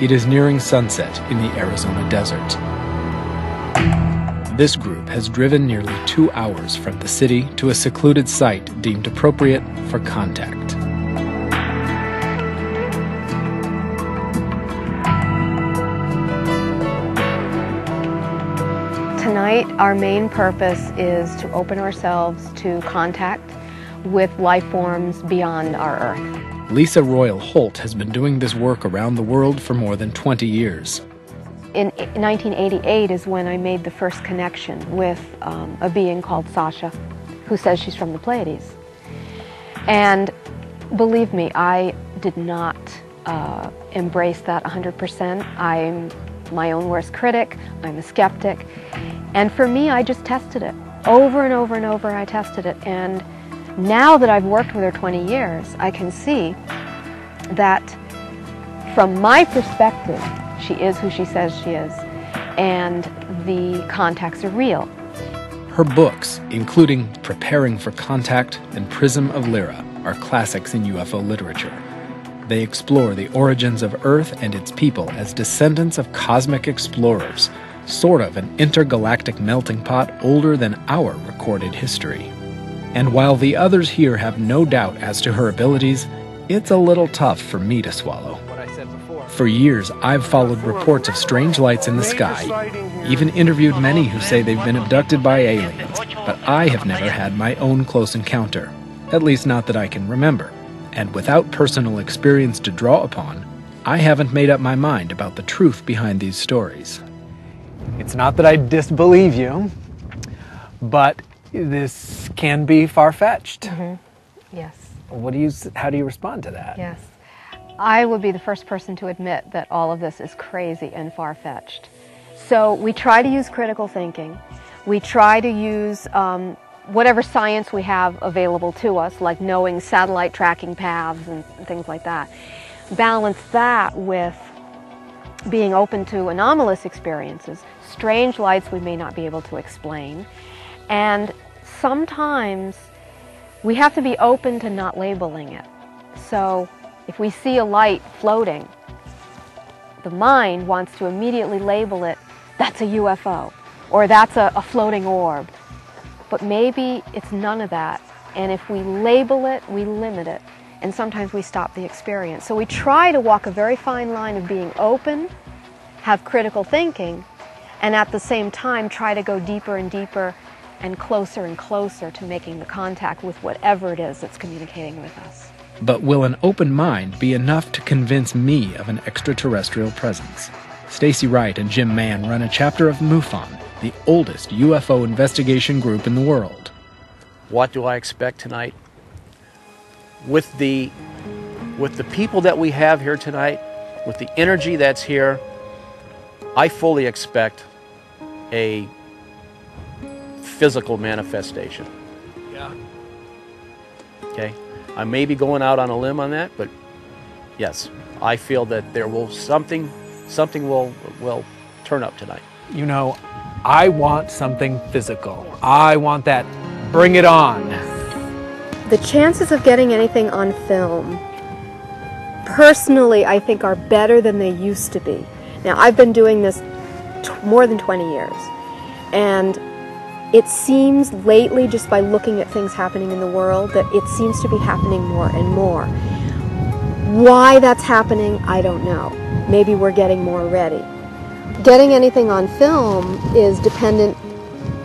It is nearing sunset in the Arizona desert. This group has driven nearly 2 hours from the city to a secluded site deemed appropriate for contact. Tonight, our main purpose is to open ourselves to contact with life forms beyond our Earth. LYSSA Royal HOLT has been doing this work around the world for more than 20 years. In 1988 is when I made the first connection with a being called Sasha, who says she's from the Pleiades. And believe me, I did not embrace that 100%. I'm my own worst critic, I'm a skeptic. And for me, I just tested it. Over and over and over, I tested it. And now that I've worked with her 20 years, I can see that from my perspective, she is who she says she is, and the contacts are real. Her books, including Preparing for Contact and Prism of Lyra, are classics in UFO literature. They explore the origins of Earth and its people as descendants of cosmic explorers, sort of an intergalactic melting pot older than our recorded history. And while the others here have no doubt as to her abilities, it's a little tough for me to swallow. For years, I've followed reports of strange lights in the sky, even interviewed many who say they've been abducted by aliens, but I have never had my own close encounter, at least not that I can remember. And without personal experience to draw upon, I haven't made up my mind about the truth behind these stories. It's not that I disbelieve you, but this can be far-fetched. Mm-hmm. Yes. How do you respond to that? Yes. I would be the first person to admit that all of this is crazy and far-fetched. So we try to use critical thinking. We try to use whatever science we have available to us, like knowing satellite tracking paths and things like that. Balance that with being open to anomalous experiences, strange lights we may not be able to explain. And sometimes we have to be open to not labeling it. So if we see a light floating, the mind wants to immediately label it, that's a UFO, or that's a floating orb. But maybe it's none of that. And if we label it, we limit it. And sometimes we stop the experience. So we try to walk a very fine line of being open, have critical thinking, and at the same time try to go deeper and deeper and closer to making the contact with whatever it is that's communicating with us. But will an open mind be enough to convince me of an extraterrestrial presence? Stacy Wright and Jim Mann run a chapter of MUFON, the oldest UFO investigation group in the world. What do I expect tonight? With the people that we have here tonight, with the energy that's here, I fully expect a physical manifestation. Yeah. Okay? I may be going out on a limb on that, but yes, I feel that there will something will turn up tonight. You know, I want something physical. I want that. Bring it on. The chances of getting anything on film, personally, I think are better than they used to be. Now, I've been doing this more than 20 years, and it seems lately, just by looking at things happening in the world, that it seems to be happening more and more. Why that's happening, I don't know. Maybe we're getting more ready. Getting anything on film is dependent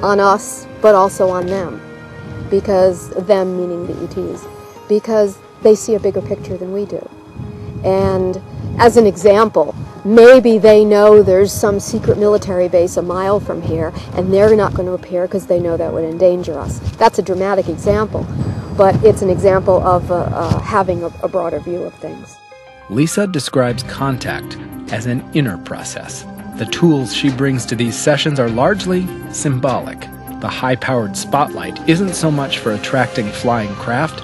on us, but also on them. Because them meaning the ETs. Because they see a bigger picture than we do. And as an example, maybe they know there's some secret military base a mile from here, and they're not going to appear because they know that would endanger us. That's a dramatic example, but it's an example of having a broader view of things. LYSSA describes contact as an inner process. The tools she brings to these sessions are largely symbolic. The high-powered spotlight isn't so much for attracting flying craft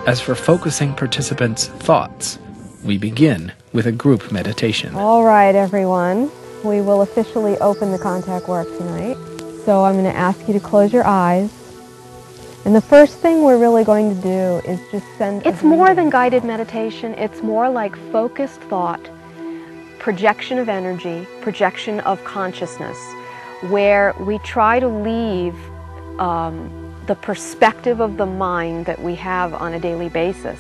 as for focusing participants' thoughts. We begin with a group meditation. All right, everyone. We will officially open the contact work tonight. So I'm going to ask you to close your eyes. And the first thing we're really going to do is just send... It's more than guided meditation. It's more like focused thought, projection of energy, projection of consciousness, where we try to leave the perspective of the mind that we have on a daily basis,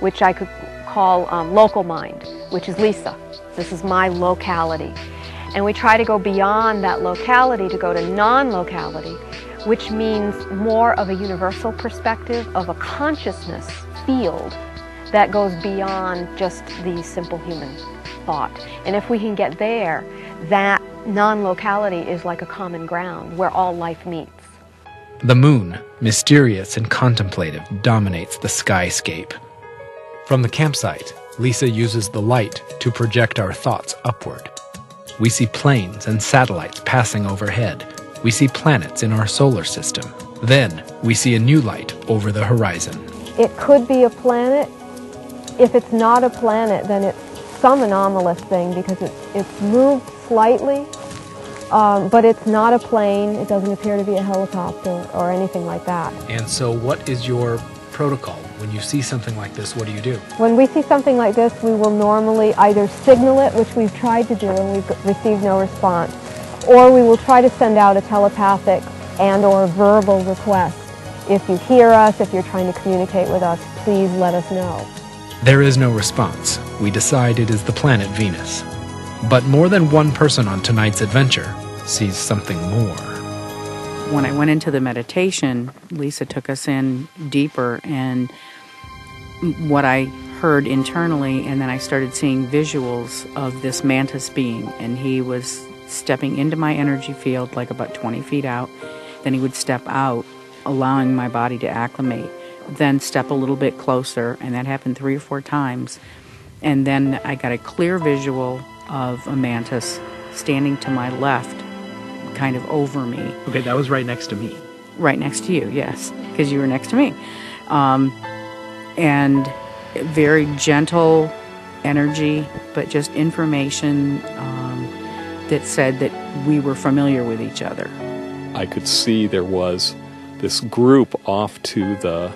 which I could call local mind, which is LYSSA. This is my locality. And we try to go beyond that locality to go to non-locality, which means more of a universal perspective of a consciousness field that goes beyond just the simple human thought. And if we can get there, that non-locality is like a common ground where all life meets. The moon, mysterious and contemplative, dominates the skyscape. From the campsite, LYSSA uses the light to project our thoughts upward. We see planes and satellites passing overhead. We see planets in our solar system. Then, we see a new light over the horizon. It could be a planet. If it's not a planet, then it's some anomalous thing because it's moved slightly, but it's not a plane. It doesn't appear to be a helicopter or anything like that. And so what is your protocol? When you see something like this, what do you do? When we see something like this, we will normally either signal it, which we've tried to do and we've received no response, or we will try to send out a telepathic and or verbal request. If you hear us, if you're trying to communicate with us, please let us know. There is no response. We decide it is the planet Venus. But more than one person on tonight's adventure sees something more. When I went into the meditation, LYSSA took us in deeper, and what I heard internally, and then I started seeing visuals of this mantis being, and he was stepping into my energy field like about 20 feet out. Then he would step out, allowing my body to acclimate, then step a little bit closer, and that happened 3 or 4 times. And then I got a clear visual of a mantis standing to my left, kind of over me. Okay, that was right next to me. Right next to you, yes, because you were next to me. And very gentle energy, but just information that said that we were familiar with each other. I could see there was this group off to the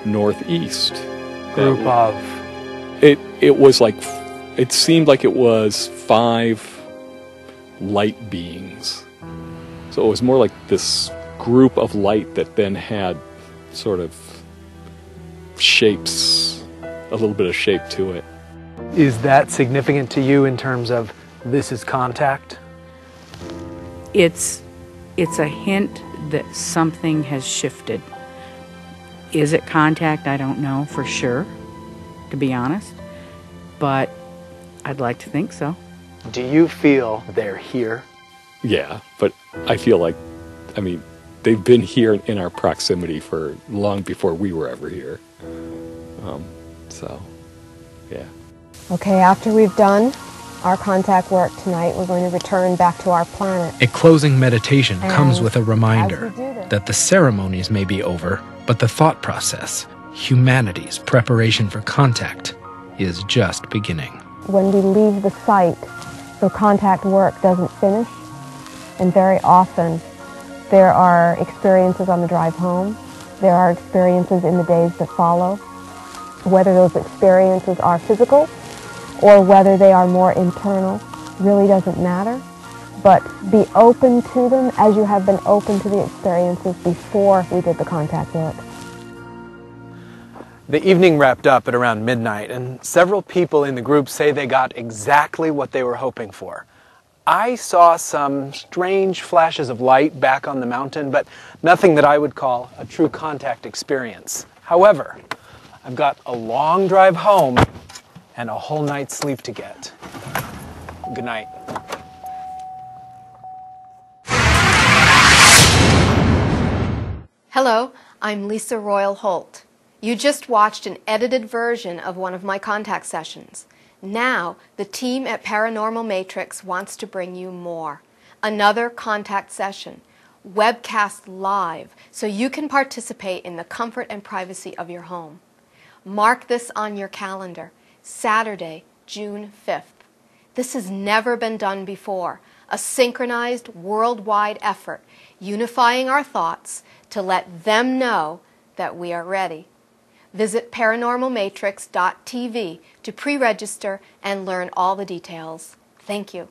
northeast. Group of? It was like, it seemed like it was 5 light beings. So it was more like this group of light that then had sort of shapes, a little bit of shape to it. Is that significant to you in terms of this is contact? It's a hint that something has shifted. Is it contact? I don't know for sure, to be honest, but I'd like to think so. Do you feel they're here? Yeah, but I feel like, I mean, they've been here in our proximity for long before we were ever here. So, yeah. Okay, after we've done our contact work tonight, we're going to return back to our planet. A closing meditation comes with a reminder as we do this, that the ceremonies may be over, but the thought process, humanity's preparation for contact, is just beginning. when we leave the site, the contact work doesn't finish. And very often, there are experiences on the drive home. There are experiences in the days that follow. Whether those experiences are physical or whether they are more internal really doesn't matter. But be open to them as you have been open to the experiences before we did the contact work. The evening wrapped up at around midnight, and several people in the group say they got exactly what they were hoping for. I saw some strange flashes of light back on the mountain, but nothing that I would call a true contact experience. However, I've got a long drive home and a whole night's sleep to get. Good night. Hello, I'm Lisa Royal Holt. You just watched an edited version of one of my contact sessions. Now, the team at Paranormal Matrix wants to bring you more. Another contact session, webcast live, so you can participate in the comfort and privacy of your home. Mark this on your calendar, Saturday, June 5th. This has never been done before, a synchronized worldwide effort, unifying our thoughts to let them know that we are ready. Visit paranormalmatrix.tv to pre-register and learn all the details. Thank you.